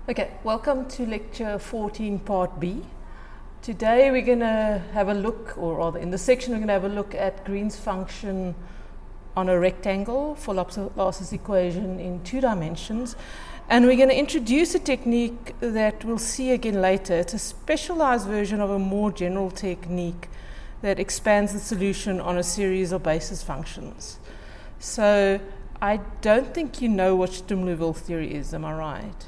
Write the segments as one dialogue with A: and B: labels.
A: Okay, welcome to lecture 14, part B. Today we're going to have a look, or rather in this section we're going to have a look at Green's function on a rectangle for Laplace's equation in 2 dimensions. And we're going to introduce a technique that we'll see again later. It's a specialized version of a more general technique that expands the solution on a series of basis functions. So I don't think you know what Sturm-Liouville theory is, am I right?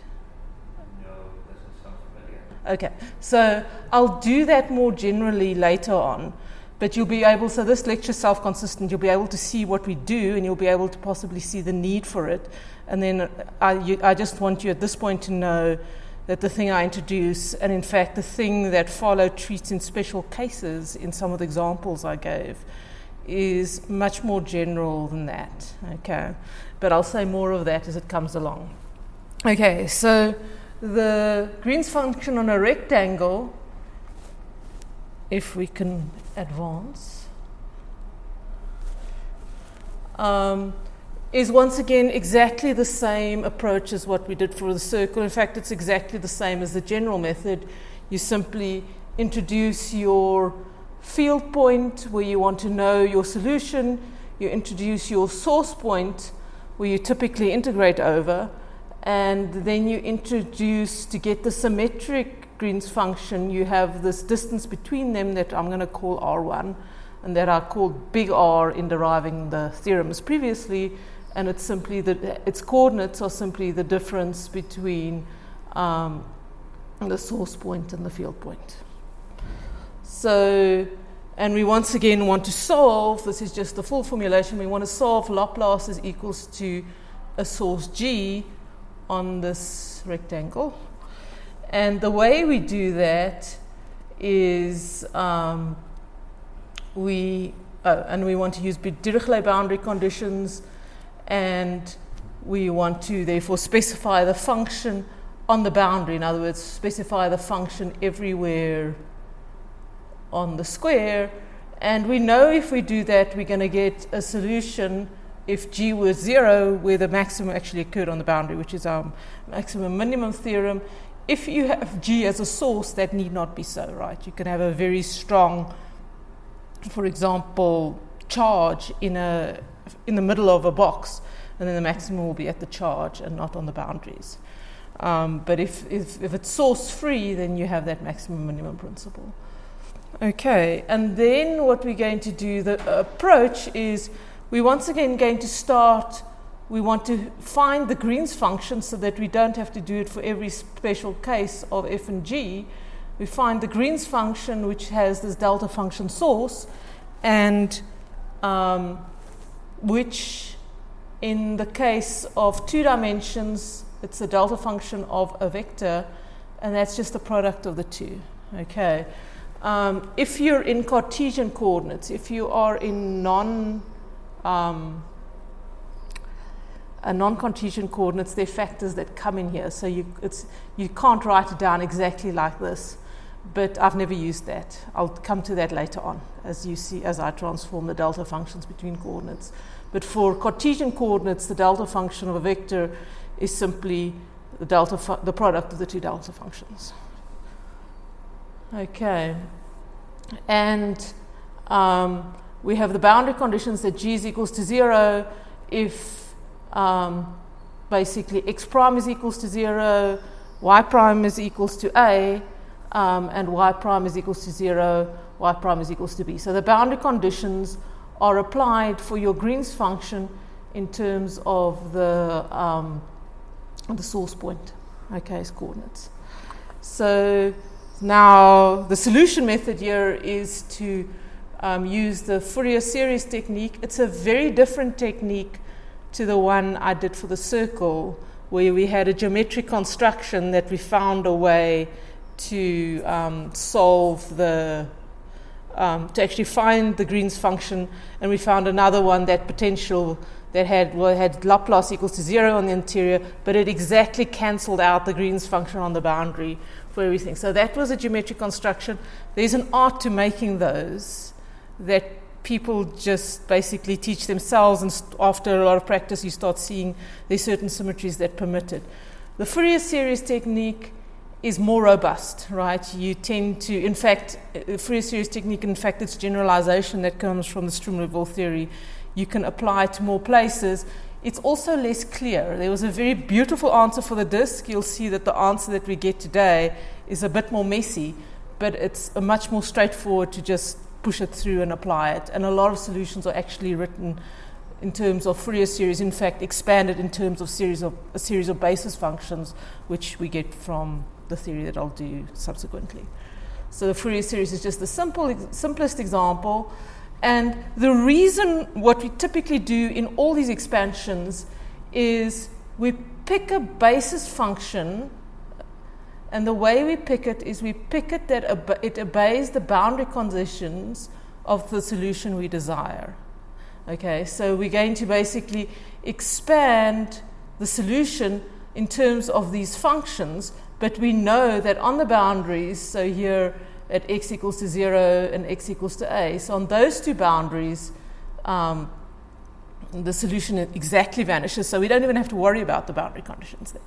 A: Okay, so I'll do that more generally later on, but you'll be able, so this lecture is self-consistent, you'll be able to see what we do and you'll be able to possibly see the need for it. And then I just want you at this point to know that the thing I introduce, and in fact the thing that follow treats in special cases in some of the examples I gave, is much more general than that, okay? But I'll say more of that as it comes along. Okay, so the Green's function on a rectangle, if we can advance, is once again exactly the same approach as what we did for the circle. In fact, it's exactly the same as the general method. You simply introduce your field point where you want to know your solution, you introduce your source point where you typically integrate over, and then you introduce, to get the symmetric Green's function, you have this distance between them that I'm going to call R1, and that I called big R in deriving the theorems previously, and it's simply its coordinates are simply the difference between the source point and the field point. So, and we once again want to solve, this is just the full formulation, we want to solve Laplace is equals to a source G on this rectangle. And the way we do that is and we want to use Dirichlet boundary conditions, and we want to therefore specify the function on the boundary. In other words, specify the function everywhere on the square. And we know if we do that, we're going to get a solution if G was 0, where the maximum actually occurred on the boundary, which is our maximum minimum theorem. If you have G as a source, that need not be so, right? You can have a very strong, for example, charge in the middle of a box, and then the maximum will be at the charge and not on the boundaries. But if it's source free, then you have that maximum minimum principle. Okay, and then what we're going to do, the approach is, we're once again going to start, we want to find the Green's function so that we don't have to do it for every special case of f and g. We find the Green's function, which has this delta function source, and which in the case of 2 dimensions, it's a delta function of a vector, and that's just the product of the two. Okay. If you're in Cartesian coordinates, if you are in non-Cartesian coordinates, there are factors that come in here. So you can't write it down exactly like this, but I've never used that. I'll come to that later on, as you see, as I transform the delta functions between coordinates. But for Cartesian coordinates, the delta function of a vector is simply the product of the two delta functions. Okay, and we have the boundary conditions that G is equals to 0 if basically x prime is equals to 0, y prime is equals to a, and y prime is equals to 0, y prime is equals to b. So the boundary conditions are applied for your Green's function in terms of the source point, okay, as coordinates. So now the solution method here is to use the Fourier Series technique. It's a very different technique to the one I did for the circle, where we had a geometric construction that we found a way to solve to actually find the Green's function, and we found another one, that potential that had Laplace equals to 0 on the interior, but it exactly cancelled out the Green's function on the boundary for everything. So that was a geometric construction. There's an art to making those that people just basically teach themselves, and after a lot of practice you start seeing there's certain symmetries that permit it. The Fourier series technique is more robust, right? You tend to, in fact, the Fourier series technique, in fact, it's generalization that comes from the Stroom-Liouville theory. You can apply it to more places. It's also less clear. There was a very beautiful answer for the disk. You'll see that the answer that we get today is a bit more messy, but it's a much more straightforward to just push it through and apply it. And a lot of solutions are actually written in terms of Fourier series, in fact, expanded in terms of a series of basis functions, which we get from the theory that I'll do subsequently. So the Fourier series is just the simplest example. And the reason what we typically do in all these expansions is we pick a basis function, and the way we pick it is we pick it that it obeys the boundary conditions of the solution we desire. Okay, so we're going to basically expand the solution in terms of these functions, but we know that on the boundaries, so here at x equals to 0 and x equals to a, so on those two boundaries, the solution exactly vanishes, so we don't even have to worry about the boundary conditions there.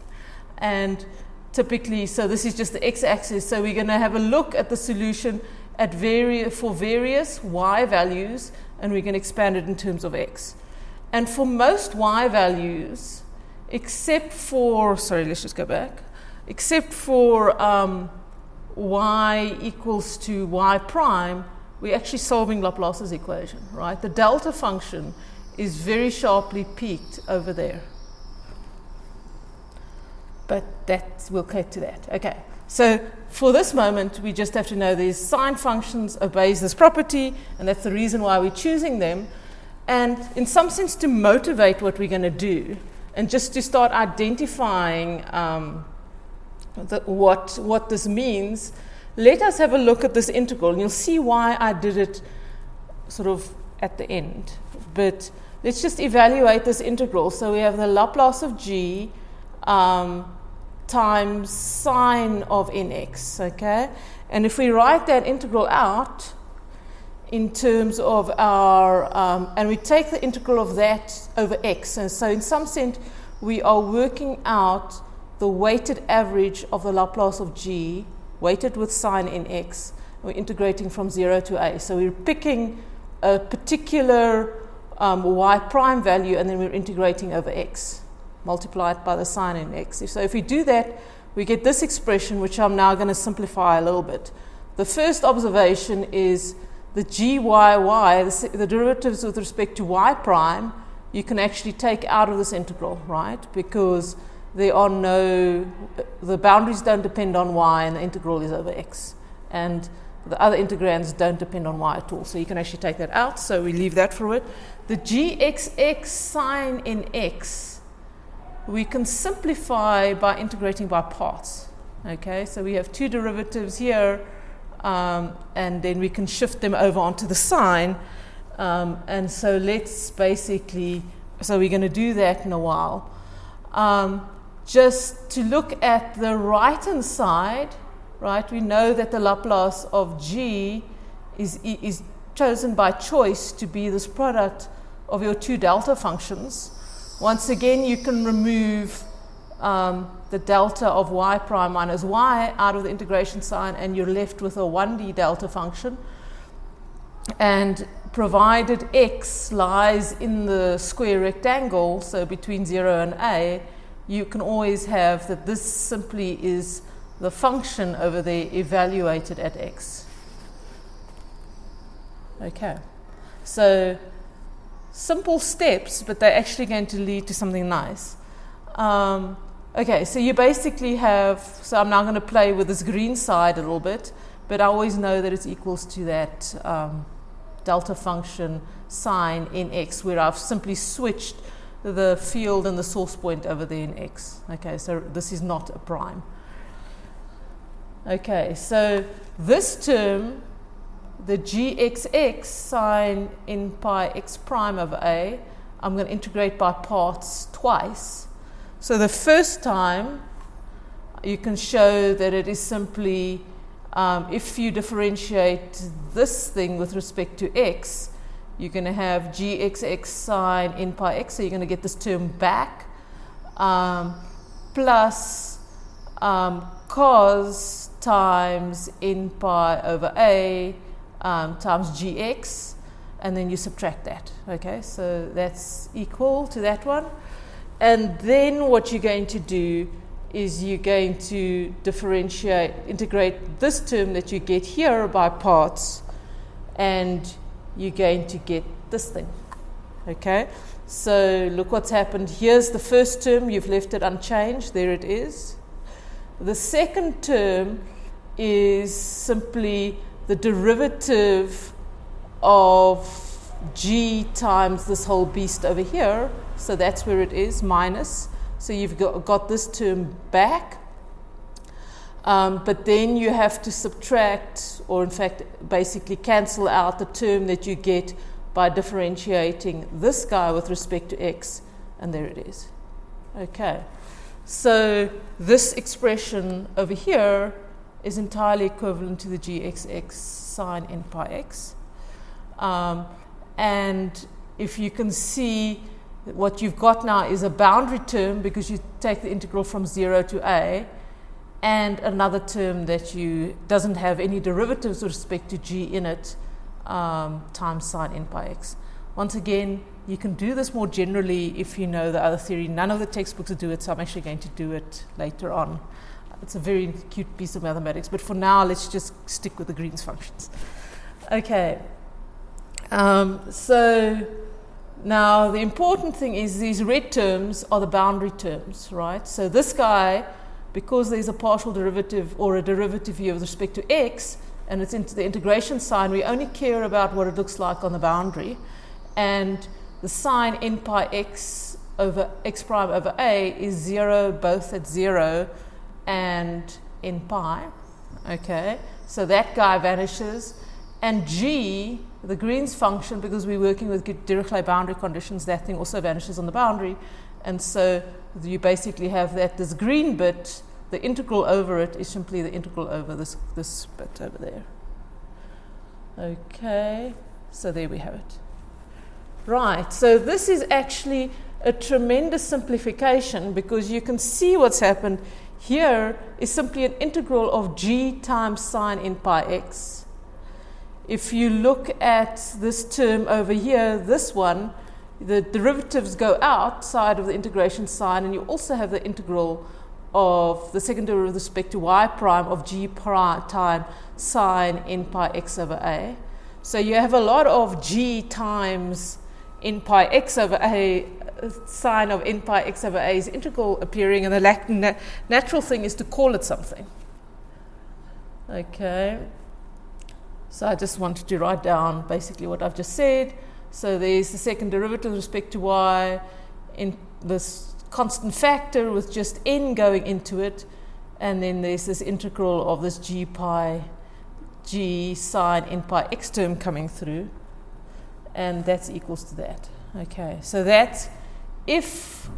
A: And typically, so this is just the x-axis, so we're going to have a look at the solution for various y values, and we can expand it in terms of x. And for most y values, except for y equals to y prime, we're actually solving Laplace's equation, right? The delta function is very sharply peaked over there. But we'll get to that. Okay, so for this moment, we just have to know these sine functions obeys this property, and that's the reason why we're choosing them. And in some sense, to motivate what we're going to do, and just to start identifying what this means, let us have a look at this integral, and you'll see why I did it sort of at the end. But let's just evaluate this integral. So we have the Laplace of g times sine of nx, okay? And if we write that integral out in terms of our, and we take the integral of that over x, and so in some sense we are working out the weighted average of the Laplace of g, weighted with sine nx, we're integrating from 0 to a. So we're picking a particular y prime value, and then we're integrating over x, multiplied by the sine nx. So if we do that, we get this expression, which I'm now going to simplify a little bit. The first observation is the gyy, the derivatives with respect to y prime, you can actually take out of this integral, right? Because the boundaries don't depend on y, and the integral is over x. And the other integrands don't depend on y at all. So you can actually take that out, so we leave that for it. The gxx sine nx, we can simplify by integrating by parts. Okay, so we have two derivatives here, and then we can shift them over onto the sine. And so let's basically, so we're going to do that in a while. Just to look at the right-hand side, right, we know that the Laplace of g is chosen by choice to be this product of your two delta functions. Once again, you can remove the delta of y prime minus y out of the integration sign, and you're left with a 1D delta function. And provided x lies in the square rectangle, so between 0 and a, you can always have that this simply is the function over there evaluated at x. Okay, so simple steps, but they're actually going to lead to something nice. Okay, so you basically have, so I'm now going to play with this green side a little bit, but I always know that it's equals to that delta function sine in x, where I've simply switched the field and the source point over there in x. Okay, so this is not a prime. Okay, so this term, the gxx sine in pi x prime over a, I'm going to integrate by parts twice. So the first time, you can show that it is simply, if you differentiate this thing with respect to x, you're going to have gxx sine in pi x, so you're going to get this term back. plus cos times n pi over a times gx, and then you subtract that. Okay, so that's equal to that one. And then what you're going to do is you're going to integrate this term that you get here by parts, and you're going to get this thing. Okay, so look what's happened. Here's the first term, you've left it unchanged, there it is. The second term is simply the derivative of g times this whole beast over here, so that's where it is, minus. So you've got this term back, but then you have to subtract, or in fact basically cancel out the term that you get by differentiating this guy with respect to x, and there it is. Okay, so this expression over here is entirely equivalent to the gxx sine n pi x. And if you can see, what you've got now is a boundary term, because you take the integral from 0 to a, and another term that doesn't have any derivatives with respect to g in it, times sine n pi x. Once again, you can do this more generally if you know the other theory. None of the textbooks do it, so I'm actually going to do it later on. It's a very cute piece of mathematics, but for now, let's just stick with the Green's functions. Okay. So now the important thing is these red terms are the boundary terms, right? So this guy, because there's a partial derivative or a derivative here with respect to x, and it's into the integration sign, we only care about what it looks like on the boundary. And the sine n pi x over x prime over a is 0, both at 0 and n pi. Okay, so that guy vanishes. And g, the Green's function, because we're working with Dirichlet boundary conditions, that thing also vanishes on the boundary. And so you basically have that this green bit, the integral over it is simply the integral over this bit over there. Okay, so there we have it. Right, so this is actually a tremendous simplification, because you can see what's happened here is simply an integral of g times sine n pi x. If you look at this term over here, this one, the derivatives go outside of the integration sign, and you also have the integral of the second derivative with respect to y prime of g prime times sine n pi x over a. So you have a lot of g times n pi x over a, sine of n pi x over a's integral appearing, and the natural thing is to call it something. Okay. So I just wanted to write down basically what I've just said. So there's the second derivative with respect to y in this constant factor with just n going into it, and then there's this integral of this g sine n pi x term coming through, and that's equals to that. Okay, so that's if.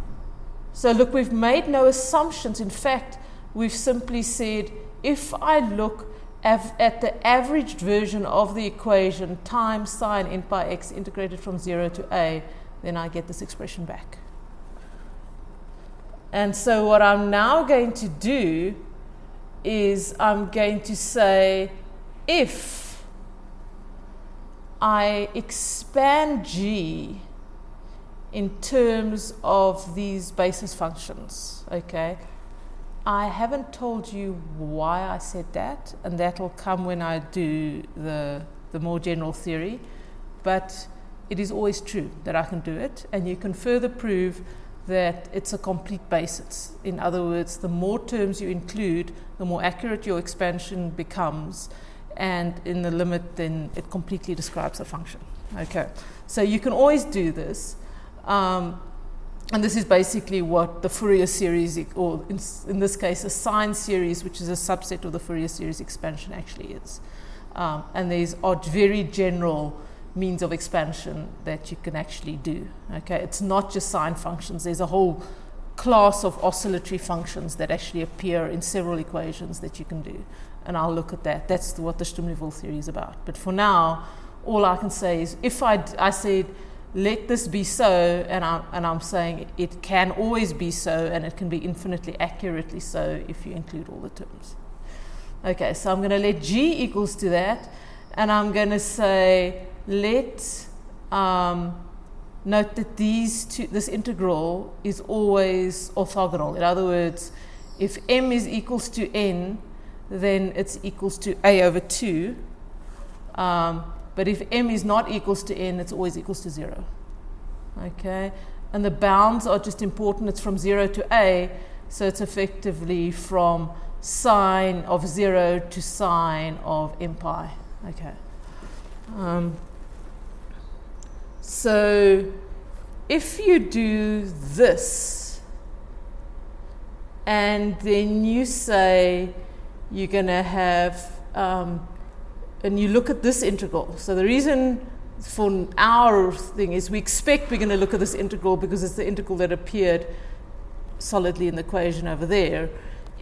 A: So look, we've made no assumptions. In fact, we've simply said if I look at the averaged version of the equation times sine n pi x integrated from 0 to a, then I get this expression back. And so what I'm now going to do is I'm going to say if I expand g in terms of these basis functions, okay, I haven't told you why I said that, and that will come when I do the more general theory, but it is always true that I can do it, and you can further prove that it's a complete basis. In other words, the more terms you include, the more accurate your expansion becomes, and in the limit, then it completely describes the function. Okay, so you can always do this. And this is basically what the Fourier series, or in this case, a sine series, which is a subset of the Fourier series expansion, actually is. And these are very general means of expansion that you can actually do. Okay, it's not just sine functions. There's a whole class of oscillatory functions that actually appear in several equations that you can do. And I'll look at that. That's what the Sturm-Liouville theory is about. But for now, all I can say is if I said let this be so, and I'm saying it can always be so, and it can be infinitely accurately so if you include all the terms. Okay, so I'm going to let G equals to that, and I'm going to say let note that this integral is always orthogonal. In other words, if m is equals to n, then it's equals to a over 2. But if m is not equals to n, it's always equals to 0. Okay? And the bounds are just important. It's from 0 to a, so it's effectively from sine of 0 to sine of m pi. Okay. So if you do this, and then you say you're going to have, and you look at this integral. So the reason for our thing is we expect we're going to look at this integral because it's the integral that appeared solidly in the equation over there.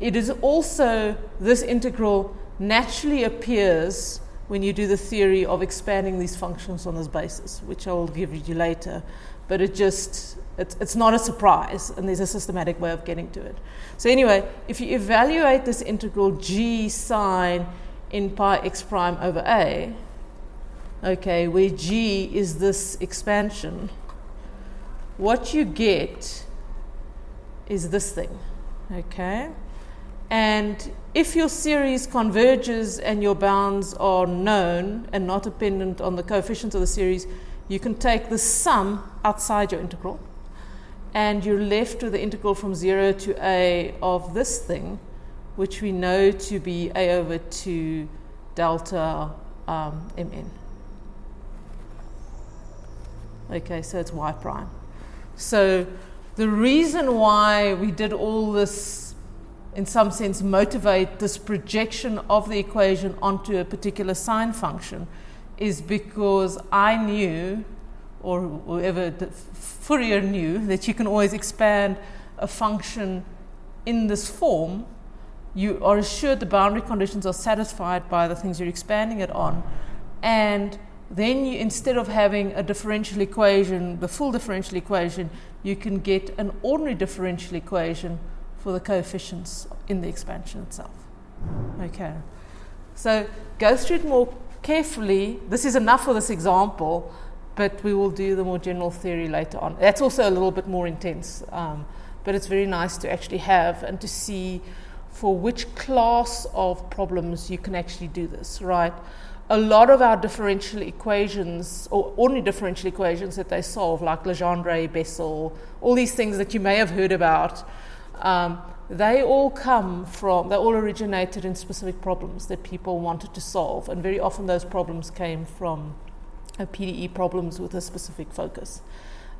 A: It is also, this integral naturally appears when you do the theory of expanding these functions on this basis, which I will give you later. But it's not a surprise, and there's a systematic way of getting to it. So anyway, if you evaluate this integral g sine n pi x prime over a, okay, where g is this expansion, what you get is this thing, okay? And if your series converges and your bounds are known and not dependent on the coefficients of the series, you can take the sum outside your integral, and you're left with the integral from 0 to a of this thing, which we know to be a over 2 delta mn. Okay, so it's y prime. So the reason why we did all this, in some sense, motivate this projection of the equation onto a particular sine function, is because I knew, or whoever Fourier knew, that you can always expand a function in this form. You are assured the boundary conditions are satisfied by the things you're expanding it on, and then you, instead of having a differential equation, the full differential equation, you can get an ordinary differential equation for the coefficients in the expansion itself. Okay, so go through it more carefully. This is enough for this example, but we will do the more general theory later on. That's also a little bit more intense, but it's very nice to actually have and to see for which class of problems you can actually do this, right? A lot of our differential equations, or ordinary differential equations that they solve, like Legendre, Bessel, all these things that you may have heard about, they all originated in specific problems that people wanted to solve, and very often those problems came from PDE problems with a specific focus.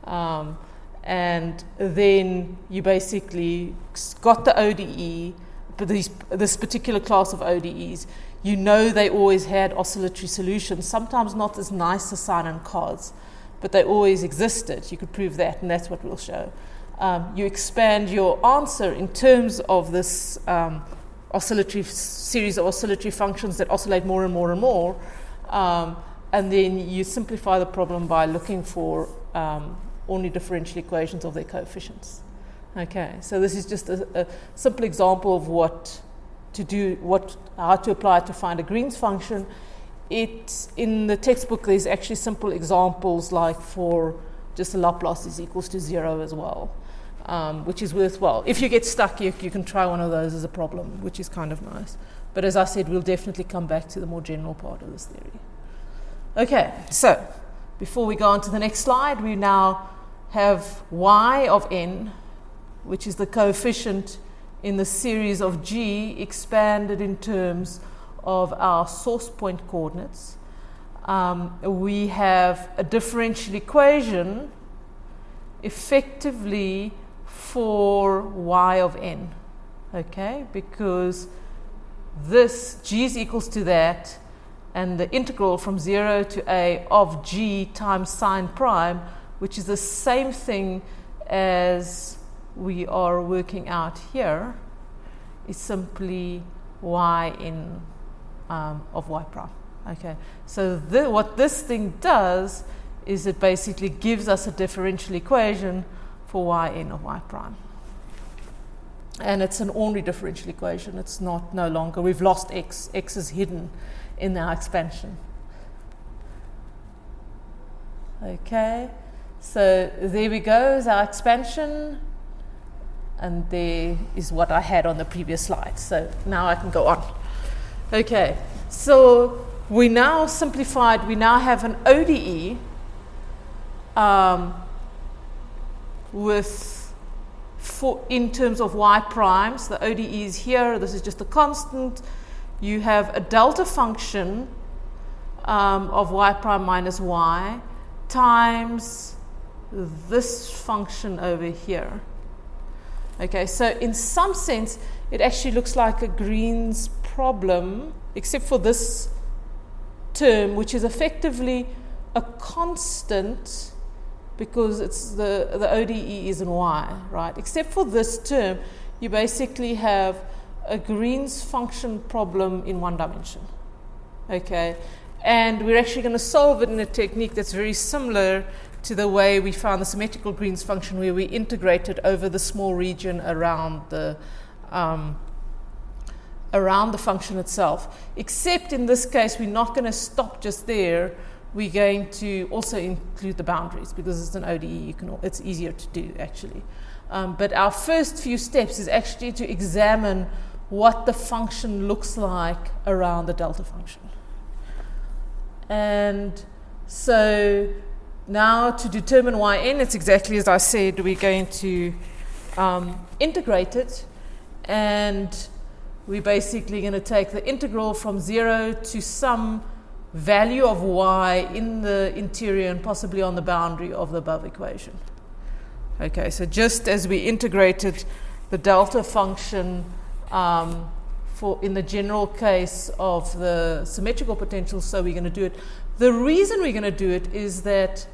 A: And then you basically got the ODE, but this particular class of ODEs, you know they always had oscillatory solutions, sometimes not as nice as sine and cos, but they always existed. You could prove that, and that's what we'll show. You expand your answer in terms of this oscillatory series of oscillatory functions that oscillate more and more and more, and then you simplify the problem by looking for ordinary differential equations of their coefficients. Okay, so this is just a simple example of how to apply it to find a Green's function. In the textbook, there's actually simple examples like for just the Laplace is equals to 0 as well, which is worthwhile. If you get stuck, you can try one of those as a problem, which is kind of nice. But as I said, we'll definitely come back to the more general part of this theory. Okay, so before we go on to the next slide, we now have y of n, which is the coefficient in the series of g expanded in terms of our source point coordinates. We have a differential equation effectively for y of n, okay, because this g is equals to that, and the integral from 0 to a of g times sine prime, which is the same thing as we are working out here, is simply y in of y prime. Okay, so what this thing does is it basically gives us a differential equation for yn of y prime. And it's an ordinary differential equation. It's no longer, we've lost x. X is hidden in our expansion. Okay, so there we go, is our expansion. And there is what I had on the previous slide. So now I can go on. Okay, so we now simplified, we now have an ODE in terms of y primes. The ODE is here, this is just a constant. You have a delta function of y prime minus y times this function over here. Okay, so in some sense, it actually looks like a Green's problem, except for this term, which is effectively a constant because it's the ODE is in y, right? Except for this term, you basically have a Green's function problem in one dimension. Okay, and we're actually going to solve it in a technique that's very similar to the way we found the symmetrical Green's function, where we integrated over the small region around the function itself. Except in this case, we're not going to stop just there. We're going to also include the boundaries because it's an ODE. It's easier to do actually. But our first few steps is actually to examine what the function looks like around the delta function. And so now to determine yn, it's exactly as I said, we're going to integrate it, and we're basically going to take the integral from 0 to some value of y in the interior and possibly on the boundary of the above equation. Okay, so just as we integrated the delta function in the general case of the symmetrical potential, so we're going to do it. The reason we're going to do it is that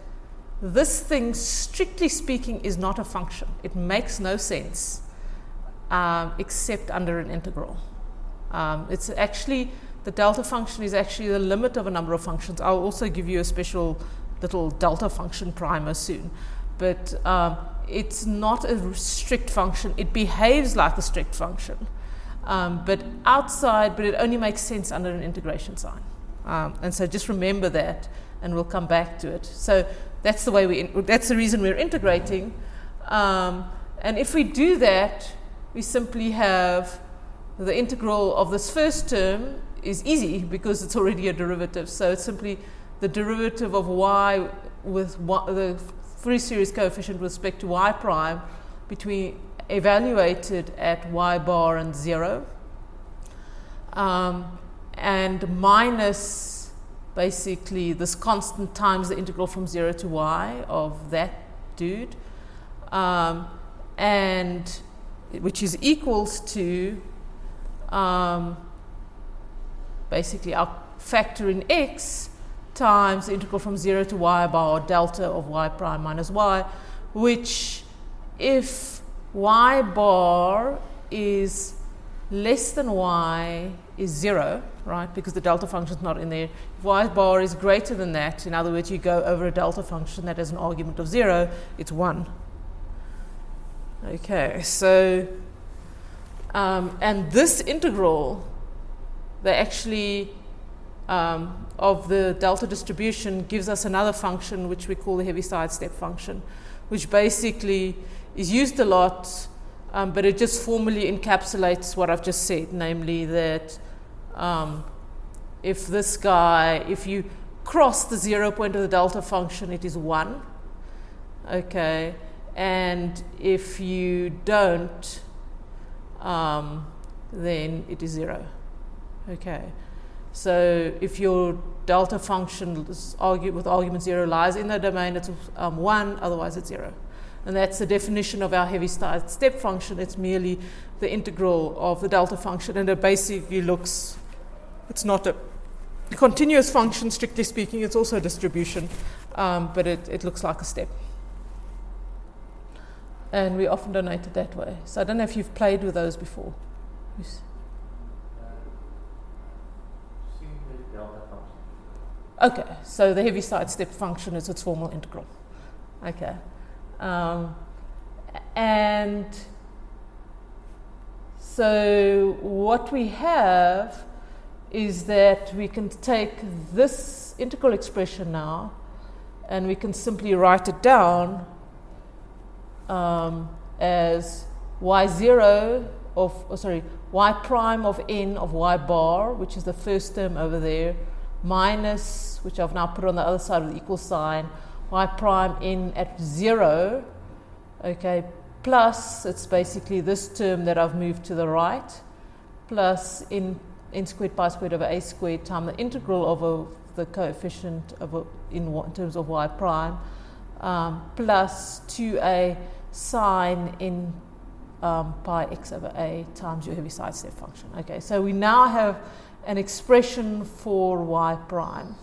A: this thing, strictly speaking, is not a function. It makes no sense except under an integral. It's actually, the delta function is actually the limit of a number of functions. I'll also give you a special little delta function primer soon. But it's not a strict function. It behaves like a strict function. But it only makes sense under an integration sign. And so just remember that, and we'll come back to it. So that's the way that's the reason we're integrating. And if we do that, we simply have the integral of this first term is easy because it's already a derivative. So it's simply the derivative of y with the Fourier series coefficient with respect to y prime evaluated at y bar and 0, and minus basically this constant times the integral from 0 to y of that dude, and which is equals to basically our factor in x times the integral from 0 to y bar, delta of y prime minus y, which if y bar is less than y is 0, right, because the delta function is not in there. If y bar is greater than that, in other words, you go over a delta function that has an argument of 0, it's 1. Okay, so, and this integral, they actually, of the delta distribution gives us another function which we call the Heaviside step function, which basically is used a lot, but it just formally encapsulates what I've just said, namely that if you cross the 0 point of the delta function, it is 1, okay, and if you don't, then it is 0, okay. So if your delta function with argument 0 lies in the domain, it's 1, otherwise it's 0. And that's the definition of our Heaviside step function. It's merely the integral of the delta function, and it basically looks, it's not a continuous function, strictly speaking, it's also a distribution, but it looks like a step. And we often donate it that way. So I don't know if you've played with those before. Okay, so the Heaviside step function is its formal integral. Okay. And so what we have is that we can take this integral expression now and we can simply write it down as y0 of, y prime of n of y bar, which is the first term over there, minus, which I've now put on the other side with the equal sign, y prime n at 0, okay, plus, it's basically this term that I've moved to the right, plus n squared pi squared over a squared times the integral over the coefficient of in terms of y prime, plus 2a sine n pi x over a times your Heaviside step function. Okay, so we now have an expression for y prime.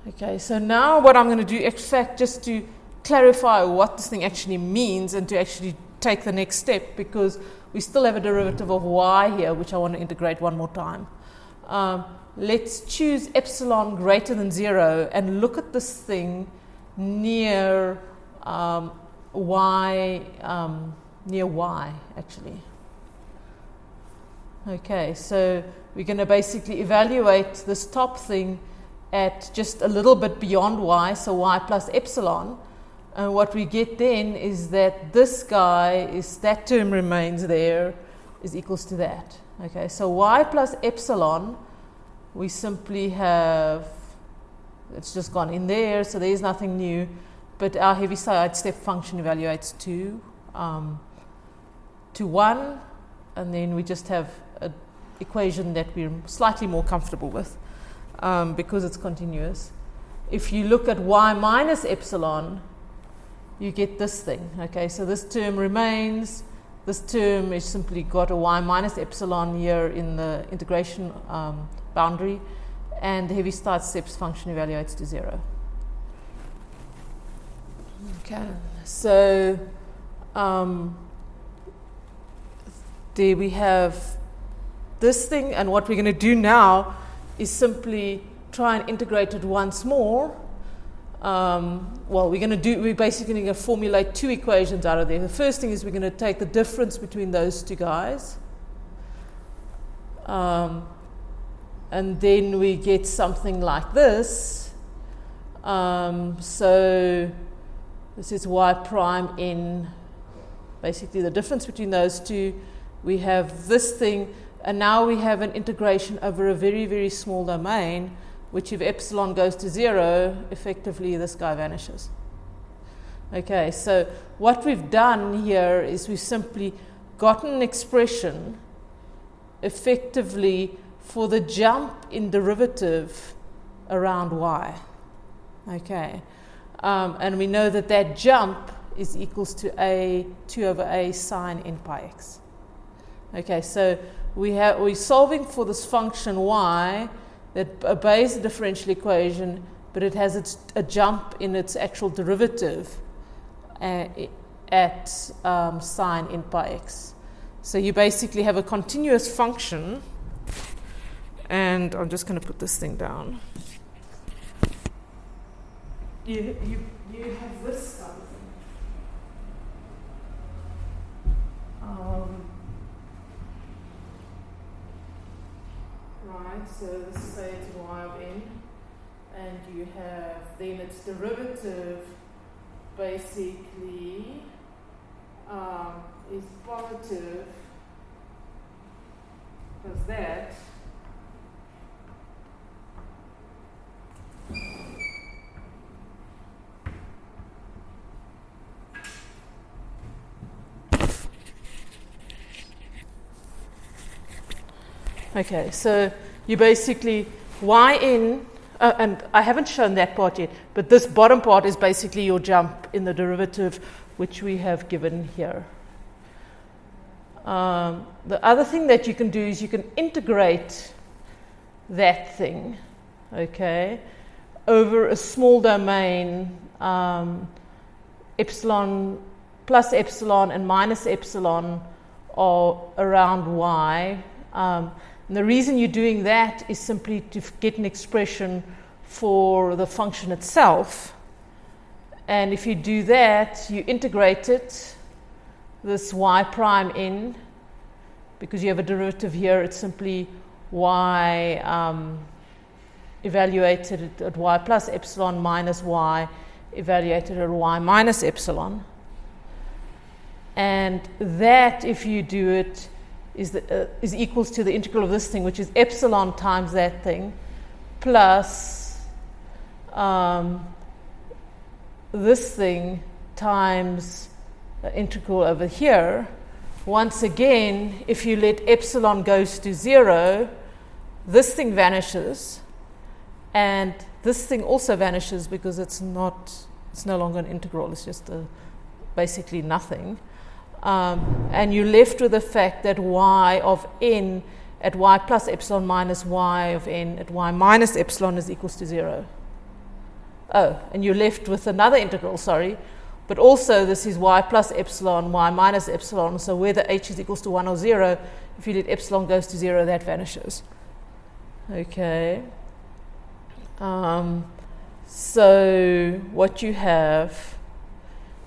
A: Okay, so now what I'm going to do, in fact, just to clarify what this thing actually means and to actually take the next step, because we still have a derivative of y here, which I want to integrate one more time. Let's choose epsilon greater than 0 and look at this thing near y, actually. Okay, so we're going to basically evaluate this top thing at just a little bit beyond y, so y plus epsilon. And what we get then is that this guy is, that term remains there, is equals to that. Okay, so y plus epsilon, we simply have, it's just gone in there, so there's nothing new, but our Heaviside step function evaluates to 1, and then we just have an equation that we're slightly more comfortable with because it's continuous. If you look at y minus epsilon, you get this thing. Okay, so this term remains. This term is simply got a y minus epsilon here in the integration boundary, and the Heaviside steps function evaluates to 0. Okay, so there we have this thing, and what we're going to do now is simply try and integrate it once more. We're basically going to formulate two equations out of there. The first thing is we're going to take the difference between those two guys. And then we get something like this. So this is y prime n, basically the difference between those two. We have this thing, and now we have an integration over a very, very small domain, which if epsilon goes to 0, effectively this guy vanishes. Okay, so what we've done here is we've simply gotten an expression effectively for the jump in derivative around y. Okay, and we know that that jump is equals to 2 over a sine n pi x. Okay, so we're solving for this function y that obeys the differential equation, but it has a jump in its actual derivative at sine n pi x. So you basically have a continuous function, and I'm just going to put this thing down. You have this kind of thing. Right, so this is, say, it's y of n, and you have then its derivative basically is positive, because that okay, so you basically yn, and I haven't shown that part yet, but this bottom part is basically your jump in the derivative, which we have given here. The other thing that you can do is you can integrate that thing, okay, over a small domain, epsilon plus epsilon and minus epsilon are around y. And the reason you're doing that is simply to get an expression for the function itself. And if you do that, you integrate it, this y prime in, because you have a derivative here, it's simply y evaluated at y plus epsilon minus y evaluated at y minus epsilon. And that, if you do it, is equals to the integral of this thing, which is epsilon times that thing, plus this thing times the integral over here. Once again, if you let epsilon goes to 0, this thing vanishes, and this thing also vanishes because it's no longer an integral, it's just basically nothing. And you're left with the fact that y of n at y plus epsilon minus y of n at y minus epsilon is equals to 0. Oh, and you're left with another integral, sorry, but also this is y plus epsilon, y minus epsilon, so whether h is equals to 1 or 0, if you let epsilon goes to 0, that vanishes. Okay. So what you have,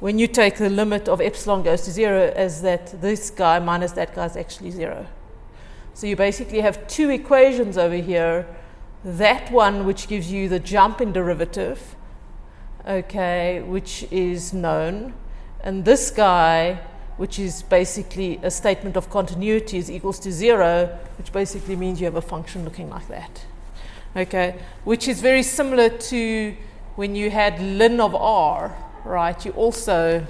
A: when you take the limit of epsilon goes to 0, is that this guy minus that guy is actually 0. So you basically have two equations over here. That one, which gives you the jump in derivative, okay, which is known, and this guy, which is basically a statement of continuity, is equals to 0, which basically means you have a function looking like that, okay, which is very similar to when you had ln of r, right? You also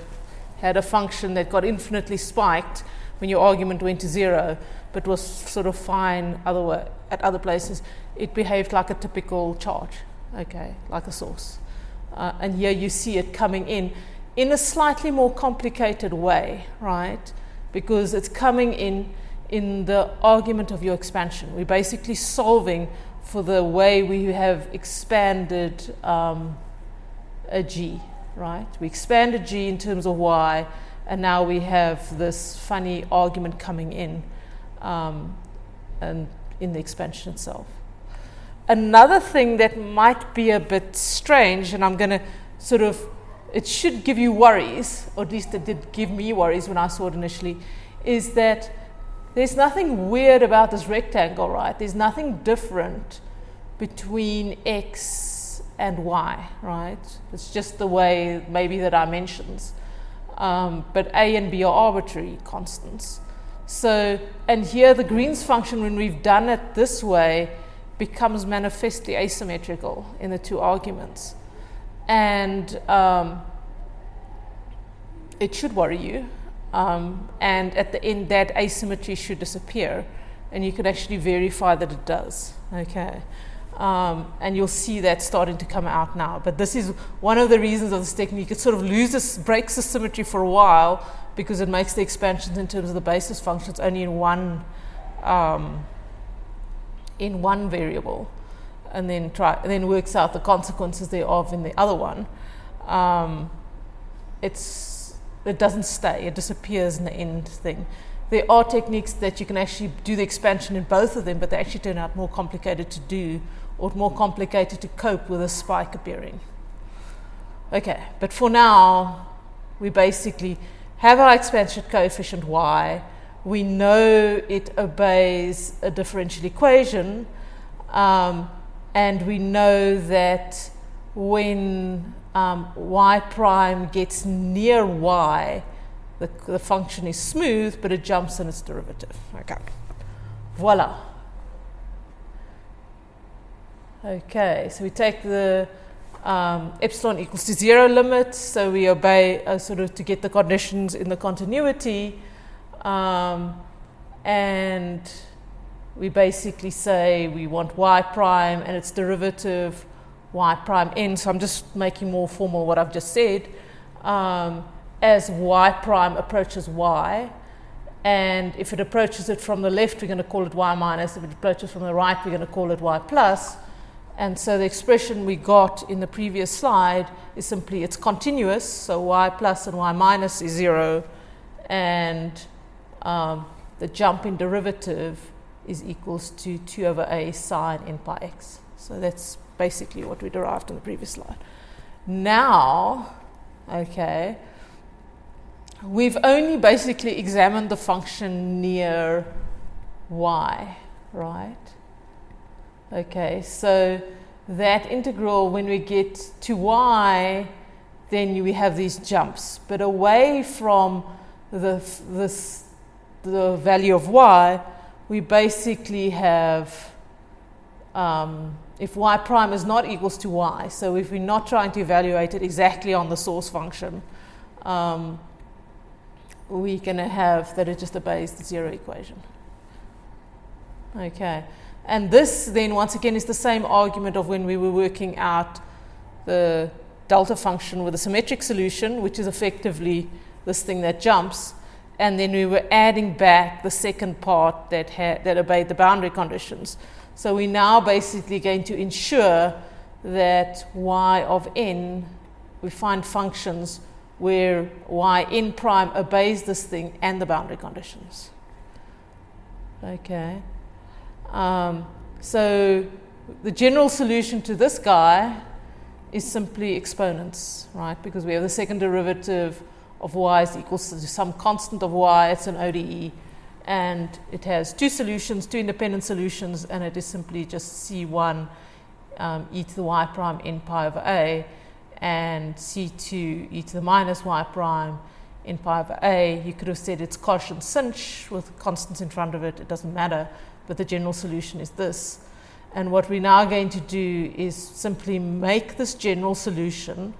A: had a function that got infinitely spiked when your argument went to 0, but was sort of fine at other places. It behaved like a typical charge, okay, like a source. And here you see it coming in a slightly more complicated way, right? Because it's coming in the argument of your expansion. We're basically solving for the way we have expanded a g, right? We expanded g in terms of y, and now we have this funny argument coming in, and in the expansion itself. Another thing that might be a bit strange, and I'm going to sort of, it should give you worries, or at least it did give me worries when I saw it initially, is that there's nothing weird about this rectangle, right? There's nothing different between x and y, right? It's just the way, maybe the dimensions. But a and b are arbitrary constants. So, and here the Green's function, when we've done it this way, becomes manifestly asymmetrical in the two arguments. And it should worry you. And at the end, that asymmetry should disappear. And you can actually verify that it does. Okay. And you'll see that starting to come out now. But this is one of the reasons of this technique. It sort of breaks the symmetry for a while, because it makes the expansions in terms of the basis functions only in one variable, and then works out the consequences thereof in the other one. It doesn't stay, it disappears in the end thing. There are techniques that you can actually do the expansion in both of them, but they actually turn out more complicated to do, or more complicated to cope with a spike appearing. Okay, but for now, we basically have our expansion coefficient y. We know it obeys a differential equation, and we know that when y prime gets near y, the function is smooth, but it jumps in its derivative. Okay, voila. Okay, so we take the epsilon equals to 0 limit, so we obey sort of to get the conditions in the continuity. And we basically say we want y prime and its derivative y prime n, so I'm just making more formal what I've just said, as y prime approaches y, and if it approaches it from the left, we're going to call it y minus, if it approaches from the right, we're going to call it y plus. And so the expression we got in the previous slide is simply, it's continuous, so y plus and y minus is 0, and the jump in derivative is equals to 2 over a sine n pi x. So that's basically what we derived in the previous slide. Now, okay, we've only basically examined the function near y, right? Okay, so that integral, when we get to y, then we have these jumps. But away from the value of y, we basically have, if y prime is not equals to y, so if we're not trying to evaluate it exactly on the source function, we're going to have that it just obeys the zero equation. Okay, and this then once again is the same argument of when we were working out the delta function with a symmetric solution, which is effectively this thing that jumps, and then we were adding back the second part that obeyed the boundary conditions. So we're now basically going to ensure that y of n, we find functions where yn prime obeys this thing and the boundary conditions. Okay. So the general solution to this guy is simply exponents, right? Because we have the second derivative of y is equals to some constant of y, it's an ODE, and it has two solutions, two independent solutions, and it is simply just C1 e to the y prime n pi over a, and C2 e to the minus y prime n pi over a. You could have said it's cosh and sinh with constants in front of it, it doesn't matter, but the general solution is this. And what we're now going to do is simply make this general solution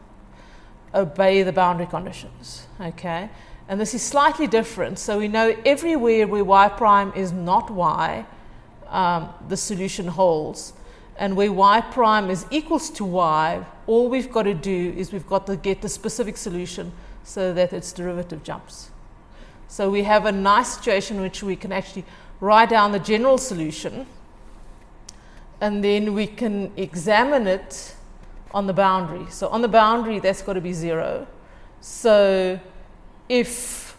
A: obey the boundary conditions, okay? And this is slightly different. So we know everywhere where y prime is not y, the solution holds. And where y prime is equals to y, all we've got to do is we've got to get the specific solution so that its derivative jumps. So we have a nice situation in which we can actually write down the general solution, and then we can examine it on the boundary. So on the boundary, that's got to be 0. So if,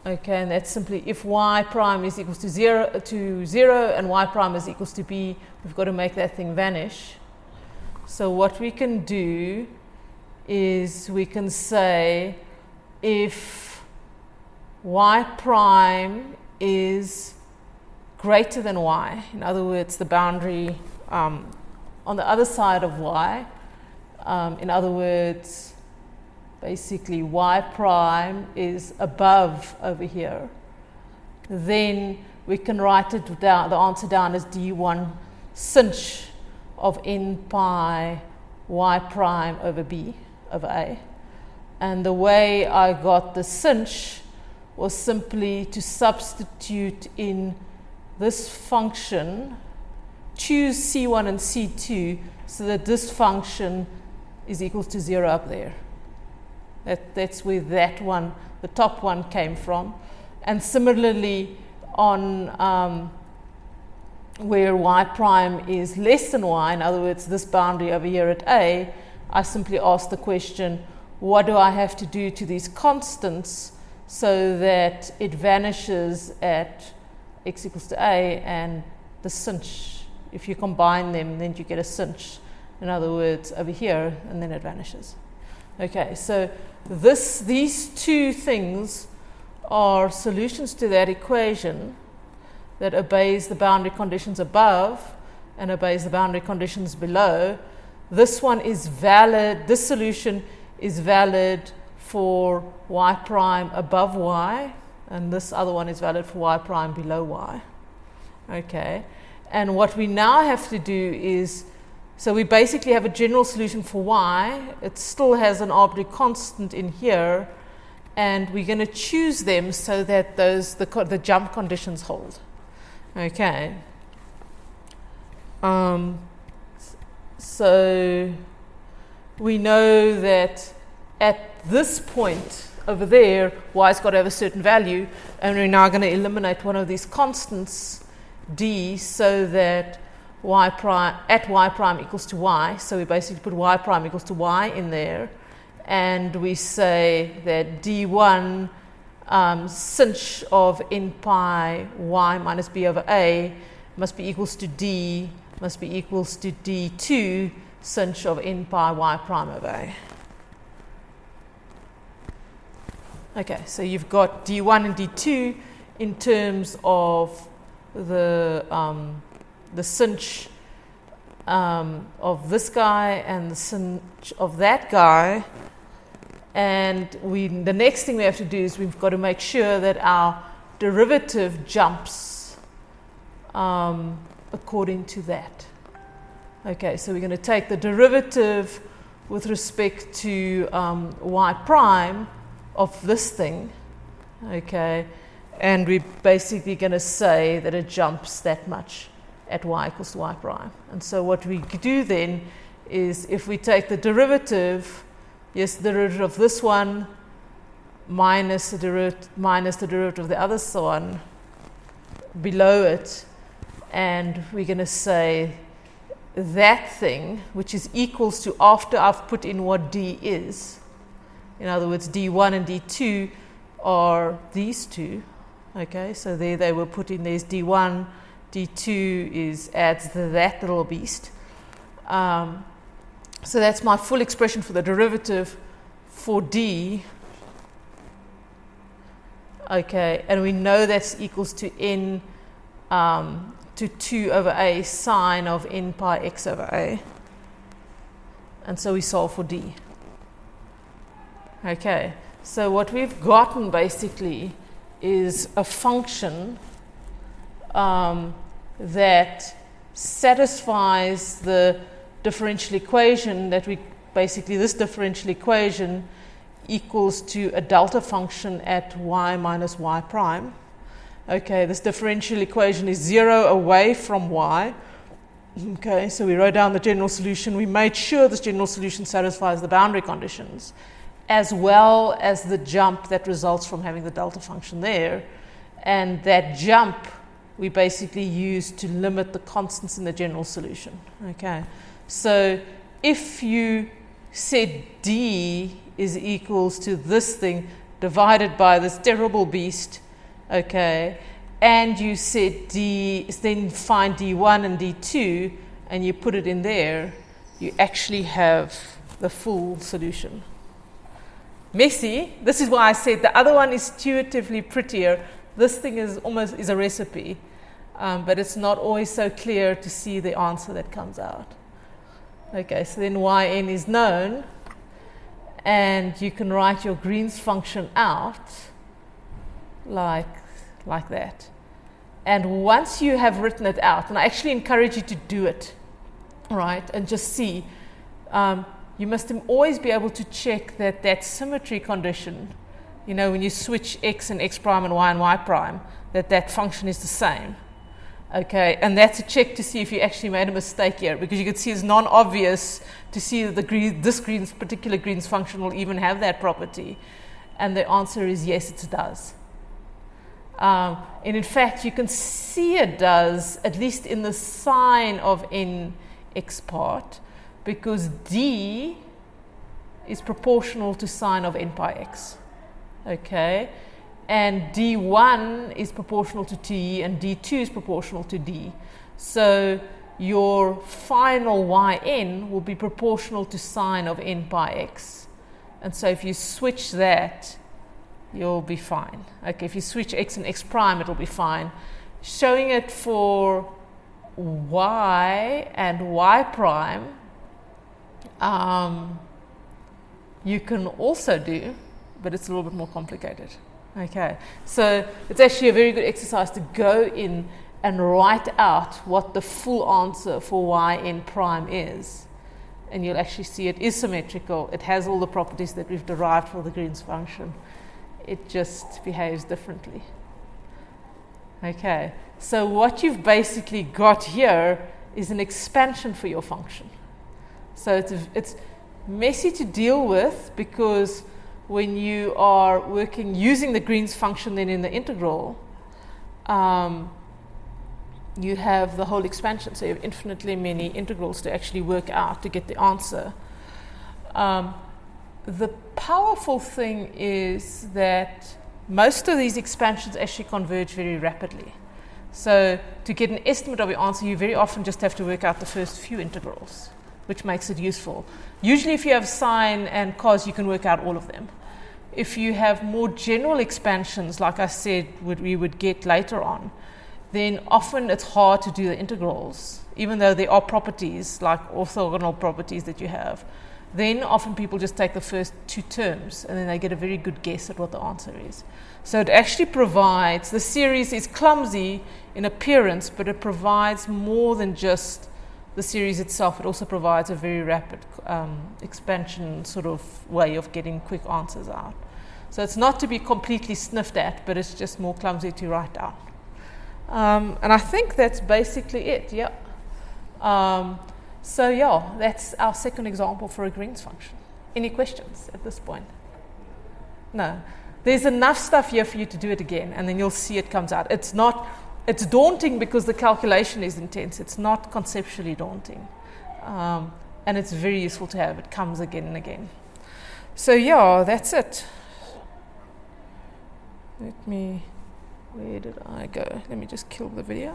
A: okay, and that's simply if y prime is equals to 0 and y prime is equals to b, we've got to make that thing vanish. So what we can do is we can say if y prime is greater than y, in other words, the boundary on the other side of y, in other words, basically y prime is above over here, then we can write it down, the answer down as d1 sinh of n pi y prime over b over a. And the way I got the sinh was simply to substitute in this function, choose C1 and C2 so that this function is equals to 0 up there. That's where that one, the top one, came from. And similarly, on where y prime is less than y, in other words, this boundary over here at a, I simply asked the question, what do I have to do to these constants so that it vanishes at x equals to a, and the sinh, if you combine them, then you get a sinh, in other words, over here, and then it vanishes. Okay, so these two things are solutions to that equation that obeys the boundary conditions above and obeys the boundary conditions below. This one is valid, this solution is valid for y prime above y, and this other one is valid for y prime below y. Okay, and what we now have to do is, so we basically have a general solution for y, it still has an arbitrary constant in here, and we're going to choose them so that the jump conditions hold. Okay, so we know that at this point over there, y's got to have a certain value, and we're now going to eliminate one of these constants, d, so that y prime equals to y. So we basically put y prime equals to y in there, and we say that d1 sinh of n pi y minus b over a must be equals to d, must be equals to d2 sinh of n pi y prime over a. Okay, so you've got d1 and d2 in terms of the sinh of this guy and the sinh of that guy. And the next thing we have to do is we've got to make sure that our derivative jumps according to that. Okay, so we're going to take the derivative with respect to y prime of this thing, okay, and we're basically going to say that it jumps that much at y equals to y prime. And so what we do then is if we take the derivative, yes, the derivative of this one minus the derivative of the other one below it, and we're going to say that thing, which is equals to, after I've put in what d is, in other words, d1 and d2 are these two, okay, so there they were put in, there's d1, d2 adds that little beast. So that's my full expression for the derivative for d. Okay, and we know that's equals to n to 2 over a sine of n pi x over a. And so we solve for d. Okay, so what we've gotten basically is a function that satisfies the differential equation that we basically, this differential equation equals to a delta function at y minus y prime. Okay, this differential equation is 0 away from y. Okay, so we wrote down the general solution. We made sure this general solution satisfies the boundary conditions, as well as the jump that results from having the delta function there. And that jump we basically use to limit the constants in the general solution. Okay, so if you said d is equals to this thing divided by this terrible beast, okay, and you said d, then find d1 and d2, and you put it in there, you actually have the full solution. Messy. This is why I said the other one is intuitively prettier. This thing is almost a recipe, but it's not always so clear to see the answer that comes out. Okay, so then yn is known, and you can write your Green's function out like that. And once you have written it out, and I actually encourage you to do it, right, and just see, you must always be able to check that symmetry condition, you know, when you switch x and x prime and y prime, that function is the same. Okay, and that's a check to see if you actually made a mistake here, because you can see it's non-obvious to see that this particular Green's function will even have that property. And the answer is yes, it does. And in fact, you can see it does, at least in the sign of nx part, because d is proportional to sine of n pi x. Okay, and d1 is proportional to t, and d2 is proportional to d. So your final yn will be proportional to sine of n pi x. And so if you switch that, you'll be fine. Okay, if you switch x and x prime, it'll be fine. Showing it for y and y prime, you can also do, but it's a little bit more complicated. Okay, so it's actually a very good exercise to go in and write out what the full answer for yn prime is. And you'll actually see it is symmetrical. It has all the properties that we've derived for the Green's function. It just behaves differently. Okay, so what you've basically got here is an expansion for your function. So it's messy to deal with, because when you are working using the Green's function then in the integral, you have the whole expansion, so you have infinitely many integrals to actually work out to get the answer. The powerful thing is that most of these expansions actually converge very rapidly. So to get an estimate of your answer, you very often just have to work out the first few integrals, which makes it useful. Usually if you have sine and cos, you can work out all of them. If you have more general expansions, like I said, we would get later on, then often it's hard to do the integrals, even though there are properties, like orthogonal properties that you have. Then often people just take the first two terms, and then they get a very good guess at what the answer is. So it actually provides, the series is clumsy in appearance, but it provides more than just the series itself. It also provides a very rapid expansion sort of way of getting quick answers out. So it's not to be completely sniffed at, but it's just more clumsy to write down. And I think that's basically it, yeah. So yeah, that's our second example for a Green's function. Any questions at this point? No. There's enough stuff here for you to do it again, and then you'll see it comes out. It's daunting because the calculation is intense. It's not conceptually daunting. And it's very useful to have. It comes again and again. So yeah, that's it. Where did I go? Let me just kill the video.